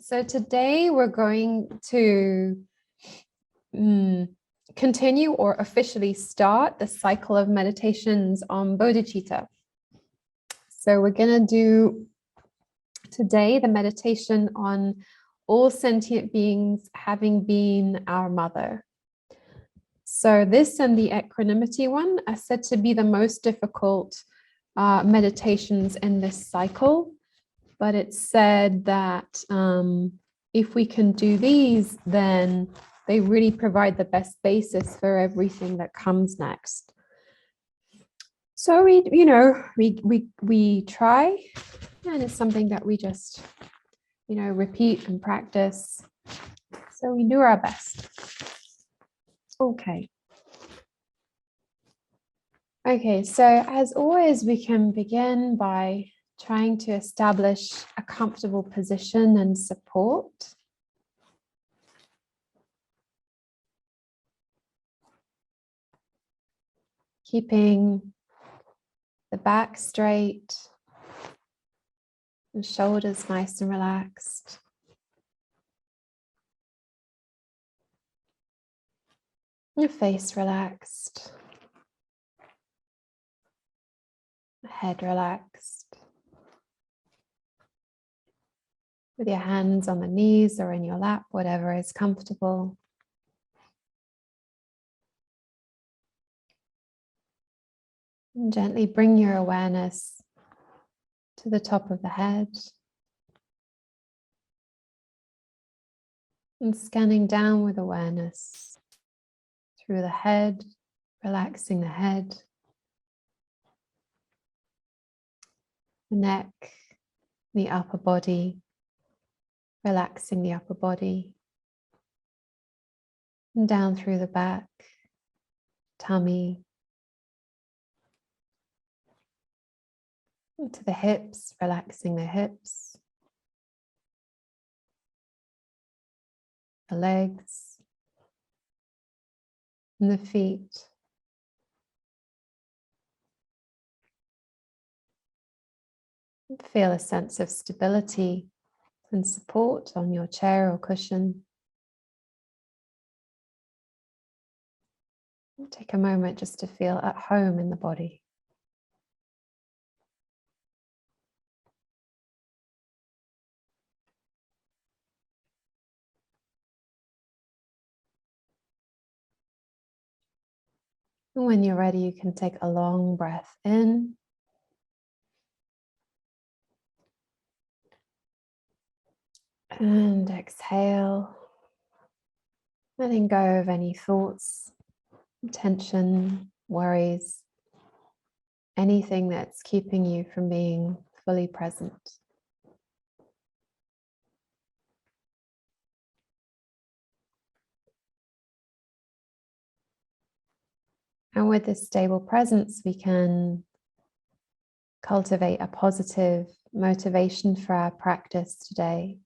So today we're going to continue or officially start the cycle of meditations on bodhicitta. So we're going to do today the meditation on all sentient beings having been our mother. So this and the equanimity one are said to be the most difficult meditations in this cycle. But it's said that if we can do these, then they really provide the best basis for everything that comes next. So we try, and it's something that we just, repeat and practice. So we do our best. Okay. Okay, so as always, we can begin by trying to establish a comfortable position and support. Keeping the back straight, the shoulders nice and relaxed. Your face relaxed. Head relaxed. With your hands on the knees or in your lap, whatever is comfortable. And gently bring your awareness to the top of the head. And scanning down with awareness through the head, relaxing the head, the neck, the upper body, relaxing the upper body, and down through the back, tummy, to the hips, relaxing the hips, the legs, and the feet. Feel a sense of stability and support on your chair or cushion. Take a moment just to feel at home in the body. And when you're ready, you can take a long breath in. And exhale. Letting go of any thoughts, tension, worries, anything that's keeping you from being fully present. And with this stable presence, we can cultivate a positive motivation for our practice today.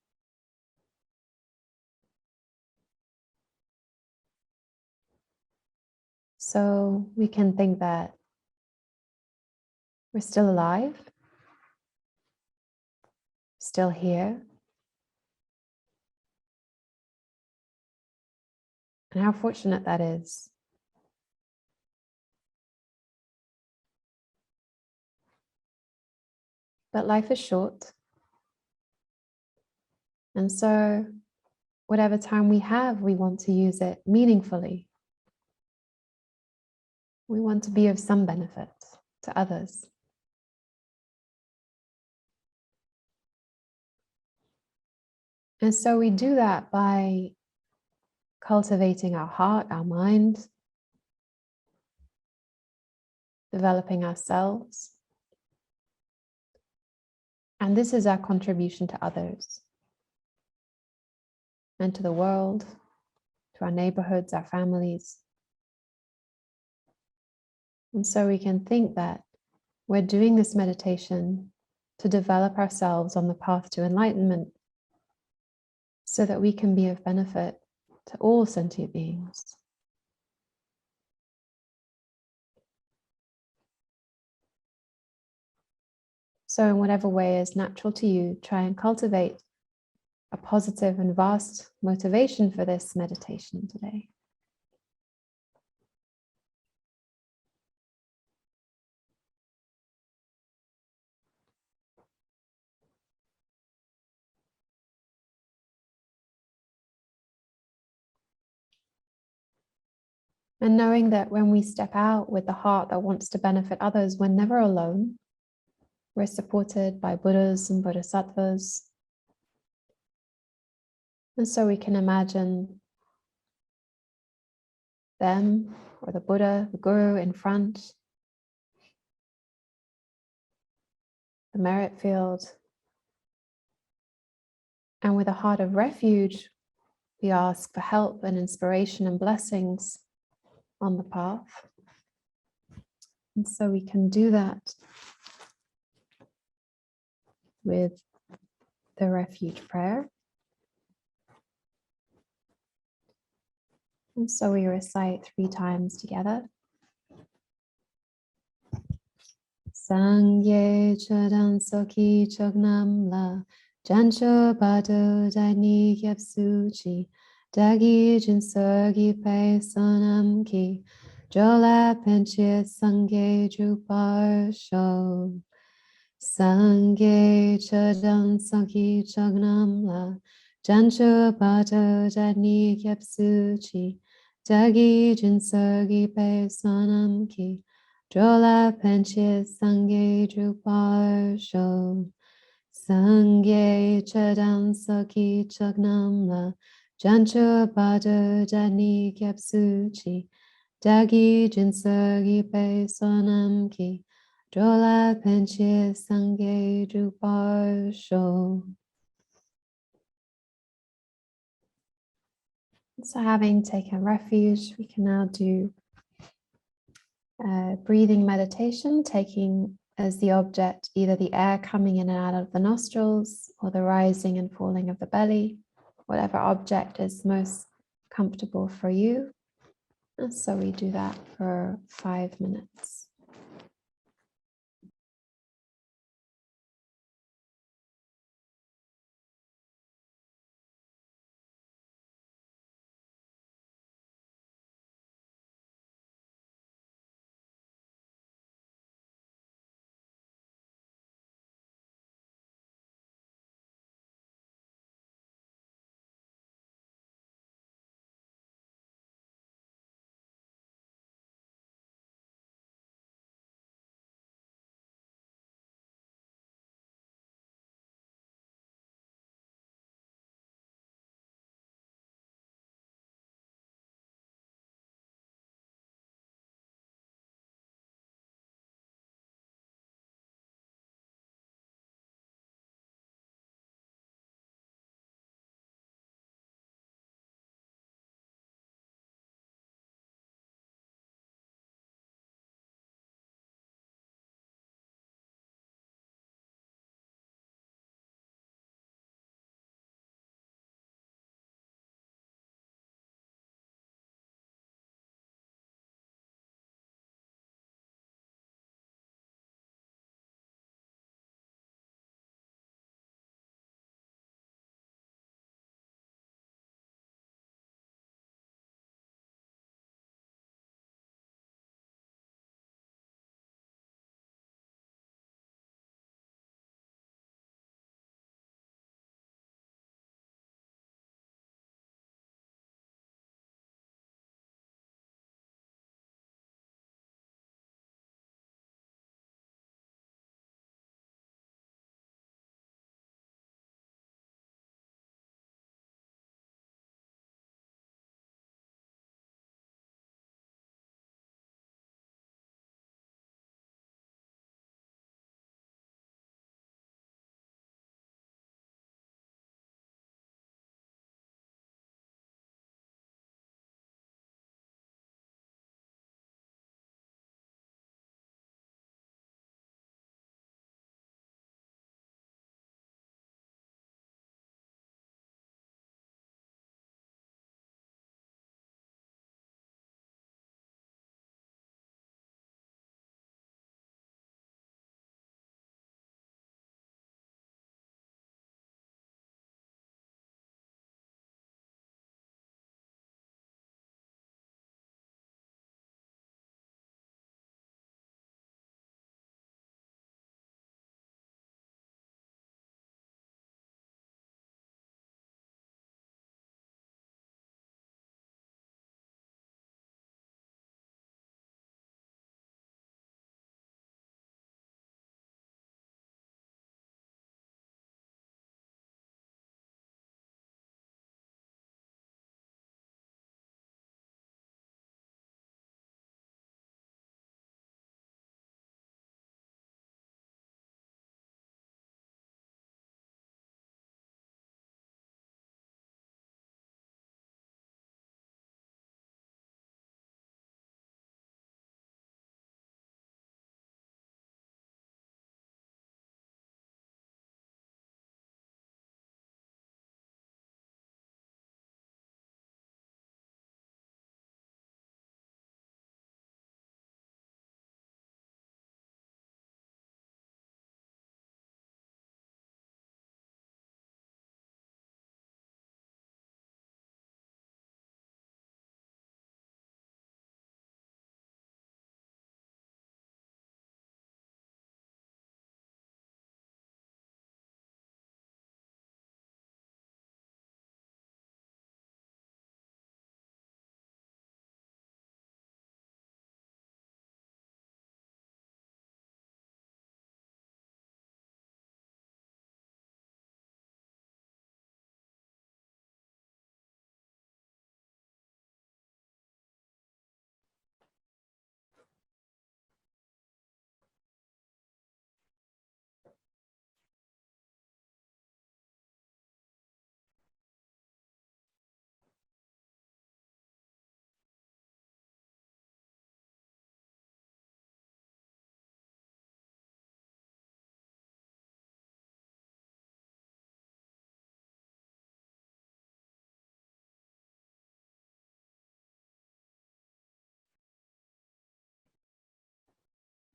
So we can think that we're still alive, still here, and how fortunate that is. But life is short. And so whatever time we have, we want to use it meaningfully. We want to be of some benefit to others. And so we do that by cultivating our heart, our mind, developing ourselves. And this is our contribution to others and to the world, to our neighborhoods, our families. And so we can think that we're doing this meditation to develop ourselves on the path to enlightenment so that we can be of benefit to all sentient beings. So in whatever way is natural to you, try and cultivate a positive and vast motivation for this meditation today. And knowing that when we step out with the heart that wants to benefit others, we're never alone. We're supported by Buddhas and Bodhisattvas. And so we can imagine them or the Buddha, the Guru in front, the merit field. And with a heart of refuge, we ask for help and inspiration and blessings on the path. And so we can do that with the refuge prayer. And so we recite 3 times together. Sangye chodam soki chognam la jancho bado dani yapsuchi dagi jinsogi pe sonam ki jola penche sangye drupar sho. Sangye chodam soki chognam la jancho bado dani yapsuchi dagi jinsogi pe sonam ki Jola penche sangye drupar sho. Sangye chadam saki chagnam la jancho bada dani kyapsuchi dagi jinsagi pe sonam ki Jola penche sangye drupar sho. So having taken refuge, we can now do breathing meditation, taking as the object either the air coming in and out of the nostrils or the rising and falling of the belly, whatever object is most comfortable for you. And so we do that for 5 minutes.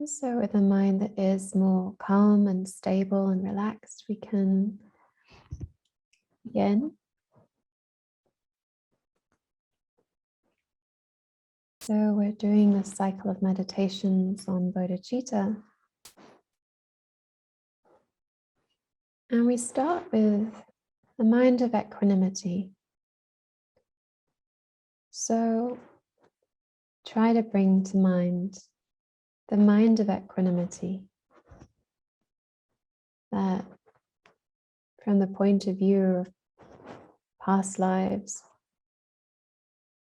And so with a mind that is more calm and stable and relaxed, we can begin. So we're doing the cycle of meditations on bodhicitta. And we start with the mind of equanimity. So try to bring to mind the mind of equanimity, that from the point of view of past lives,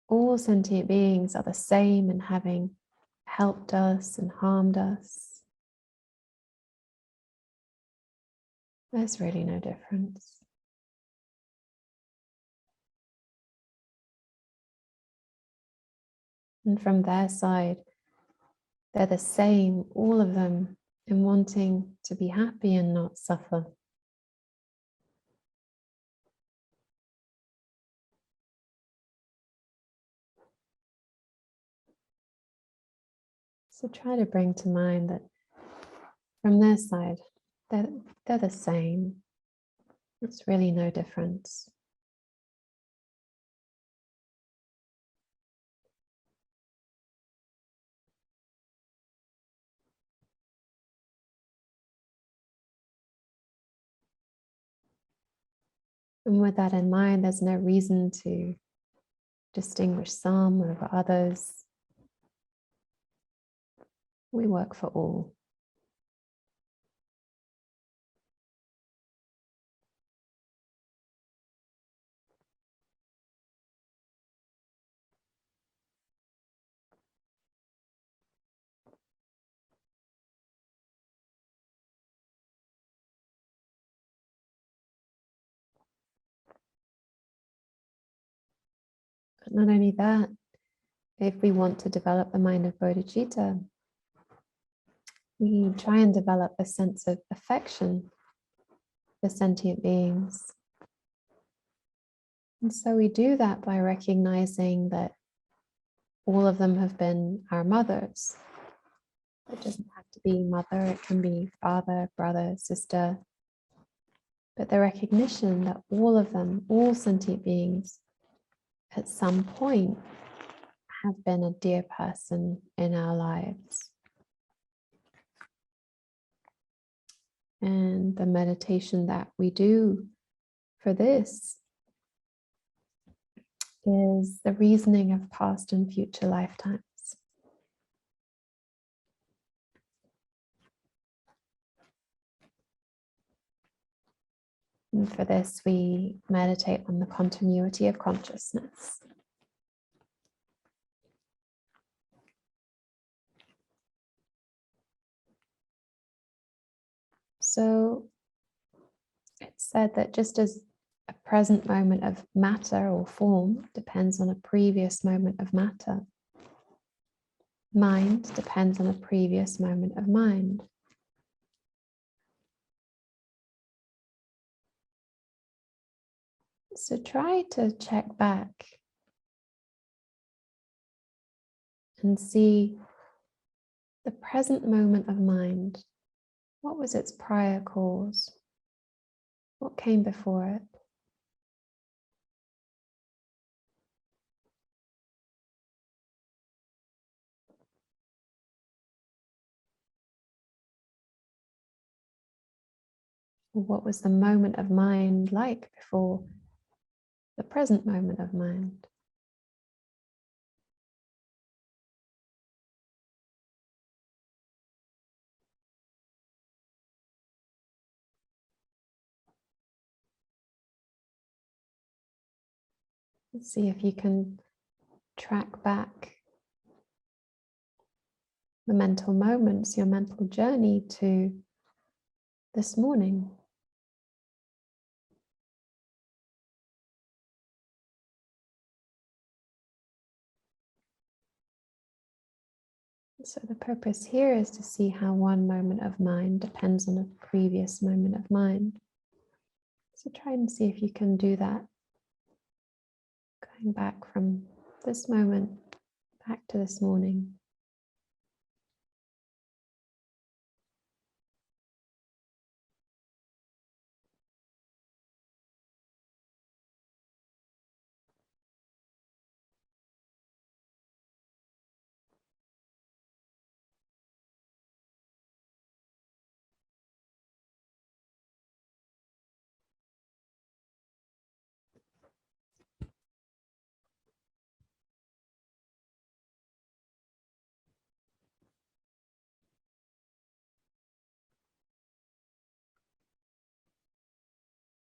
all sentient beings are the same in having helped us and harmed us. There's really no difference. And from their side, they're the same, all of them, in wanting to be happy and not suffer. So try to bring to mind that from their side, they're the same. It's really no difference. And with that in mind, there's no reason to distinguish some over others. We work for all. But not only that, if we want to develop the mind of bodhicitta, we try and develop a sense of affection for sentient beings. And so we do that by recognizing that all of them have been our mothers. It doesn't have to be mother, it can be father, brother, sister. But the recognition that all of them, all sentient beings, at some point have been a dear person in our lives. And the meditation that we do for this is the reasoning of past and future lifetimes. And for this, we meditate on the continuity of consciousness. So it's said that just as a present moment of matter or form depends on a previous moment of matter, mind depends on a previous moment of mind. So try to check back and see the present moment of mind. What was its prior cause? What came before it? What was the moment of mind like before the present moment of mind? Let's see if you can track back the mental moments, your mental journey to this morning. So the purpose here is to see how one moment of mind depends on a previous moment of mind. So try and see if you can do that. Going back from this moment back to this morning.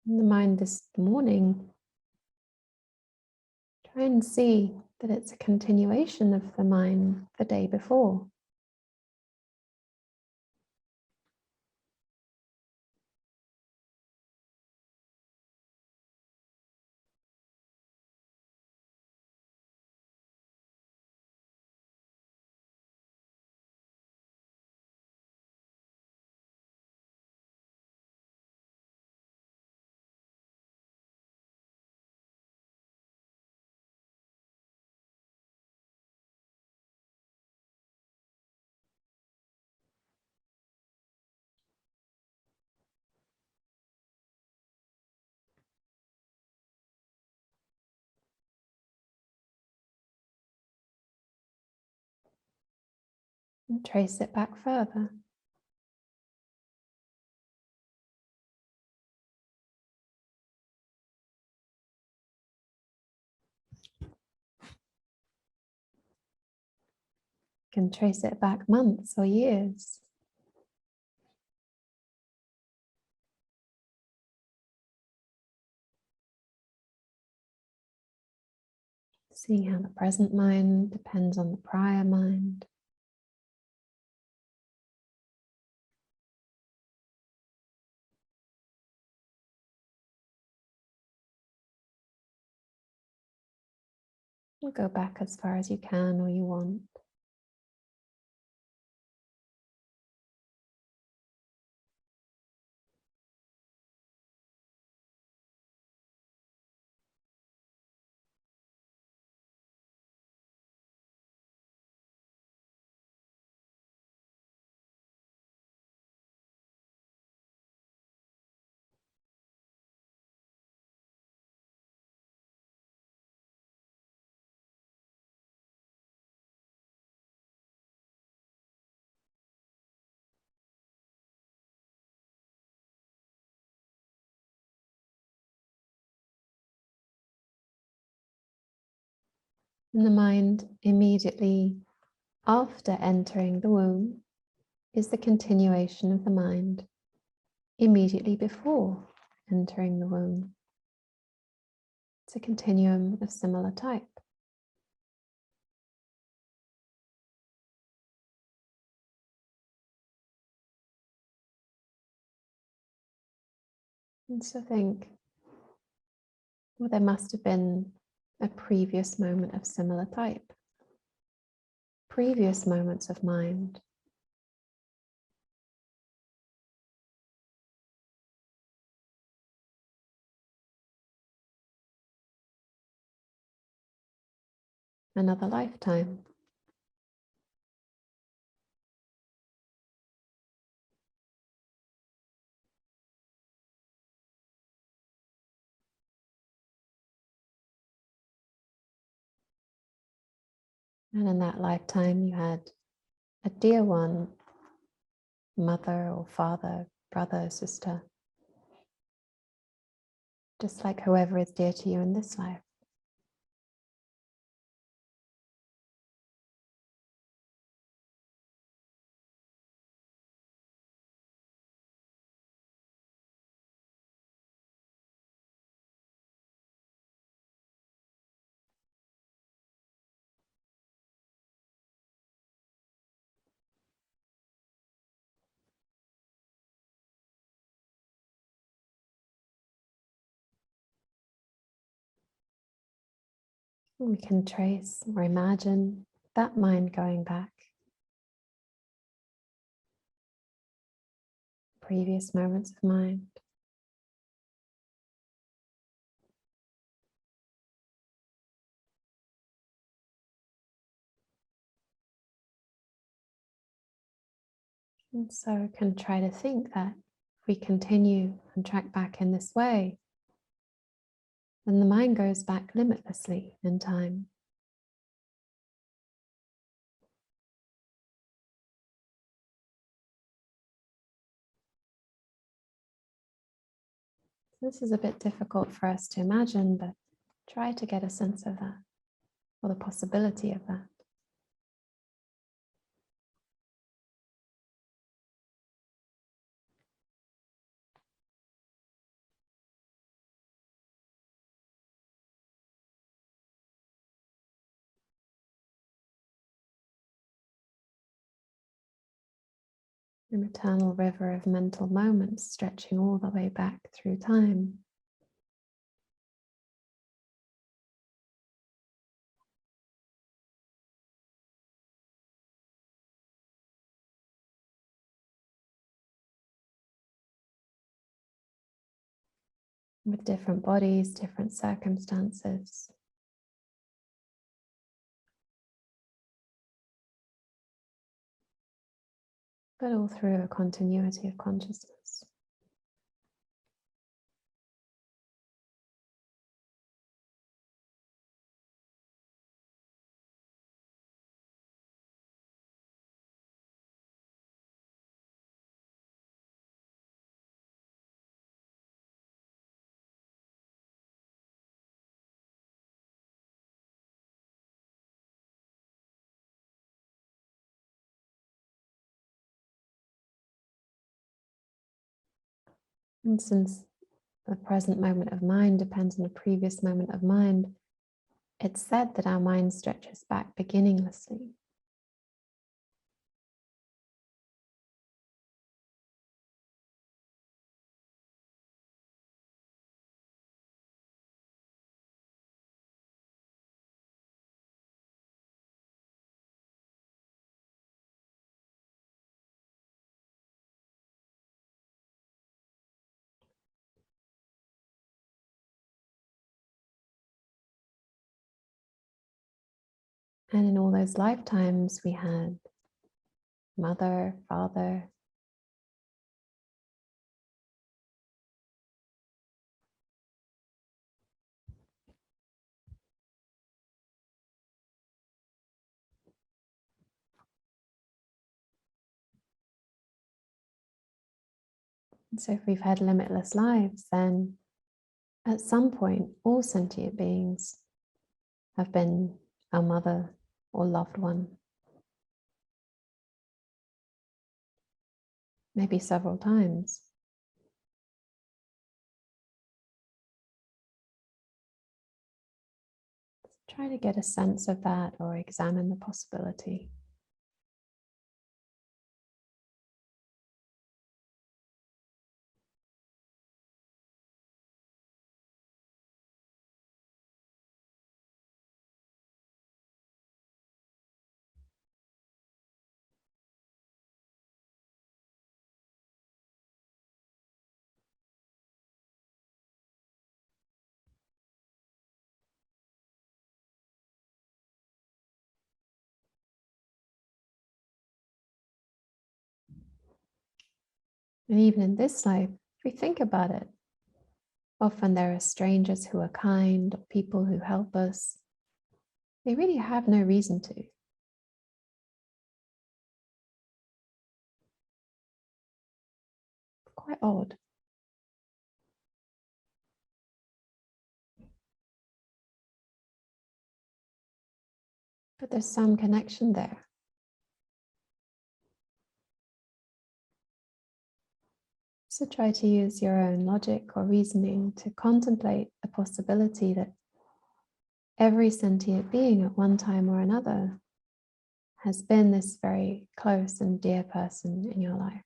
in the mind this morning, try and see that it's a continuation of the mind the day before. And trace it back further. You can trace it back months or years. Seeing how the present mind depends on the prior mind. You'll go back as far as you can or you want. And the mind immediately after entering the womb is the continuation of the mind immediately before entering the womb. It's a continuum of similar type. And so think, well, there must have been a previous moment of similar type, previous moments of mind. Another lifetime. And in that lifetime, you had a dear one, mother or father, brother, sister, just like whoever is dear to you in this life. We can trace or imagine that mind going back. Previous moments of mind. And so we can try to think that if we continue and track back in this way, then the mind goes back limitlessly in time. This is a bit difficult for us to imagine, but try to get a sense of that, or the possibility of that. An eternal river of mental moments stretching all the way back through time. With different bodies, different circumstances. But all through a continuity of consciousness. And since the present moment of mind depends on the previous moment of mind, it's said that our mind stretches back beginninglessly. And in all those lifetimes, we had mother, father, and so if we've had limitless lives, then at some point, all sentient beings have been our mother or loved one. Maybe several times. Try to get a sense of that or examine the possibility. And even in this life, if we think about it, often there are strangers who are kind, or people who help us. They really have no reason to. Quite odd. But there's some connection there. So try to use your own logic or reasoning to contemplate the possibility that every sentient being at one time or another has been this very close and dear person in your life.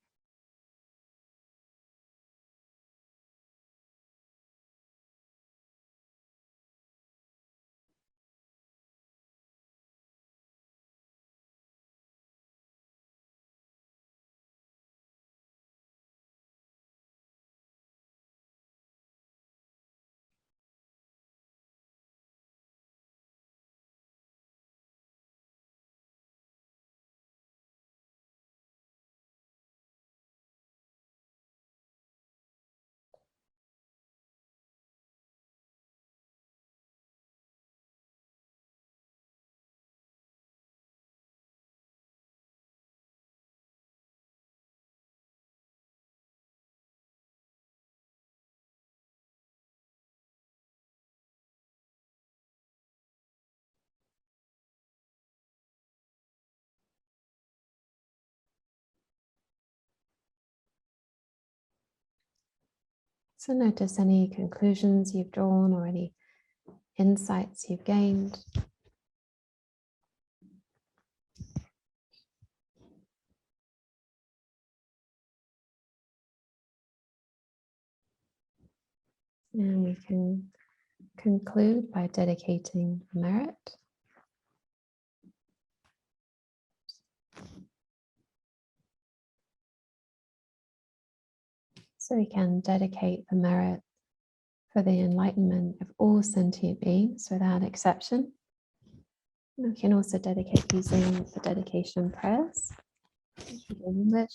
So notice any conclusions you've drawn or any insights you've gained. And we can conclude by dedicating the merit. So we can dedicate the merit for the enlightenment of all sentient beings without exception. And we can also dedicate using the dedication prayers in English.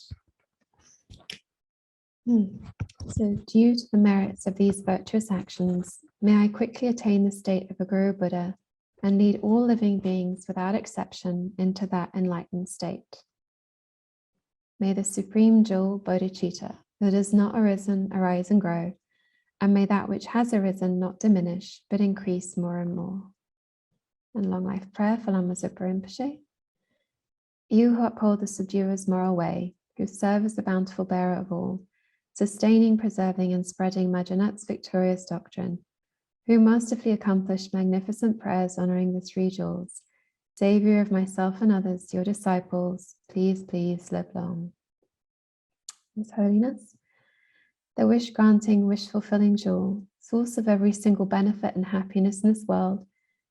So due to the merits of these virtuous actions, may I quickly attain the state of a Guru Buddha and lead all living beings without exception into that enlightened state. May the supreme jewel bodhicitta that has not arisen arise and grow, and may that which has arisen not diminish, but increase more and more. And long life prayer for Lama Zopa Rinpoche. You who uphold the subduer's moral way, who serve as the bountiful bearer of all, sustaining, preserving, and spreading Majanat's victorious doctrine, who masterfully accomplished magnificent prayers honoring the three jewels, Savior of myself and others, your disciples, please, please live long. His Holiness, the wish-granting, wish-fulfilling jewel, source of every single benefit and happiness in this world,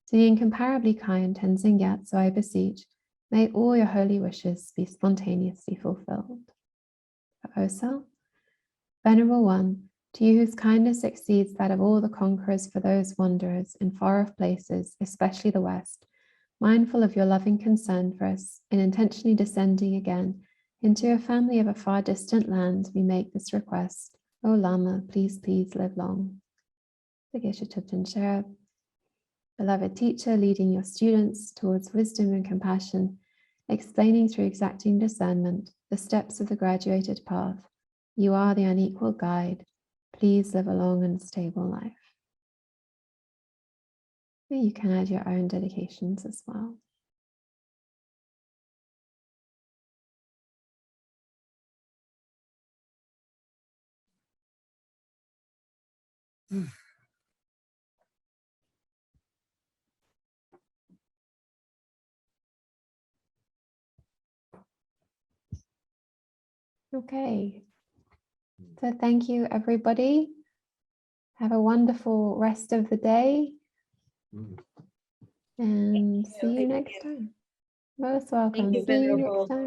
to the incomparably kind Tenzin Gyatso, I beseech, may all your holy wishes be spontaneously fulfilled. For Osel, Venerable One, to you whose kindness exceeds that of all the conquerors for those wanderers in far-off places, especially the West, mindful of your loving concern for us in intentionally descending again into a family of a far distant land, we make this request. O Lama, please, please live long. The Geshe Thubten Sherab, beloved teacher, leading your students towards wisdom and compassion, explaining through exacting discernment the steps of the graduated path. You are the unequaled guide. Please live a long and stable life. You can add your own dedications as well. Okay. So thank you, everybody. Have a wonderful rest of the day. And see you next time. Most welcome. See you next time.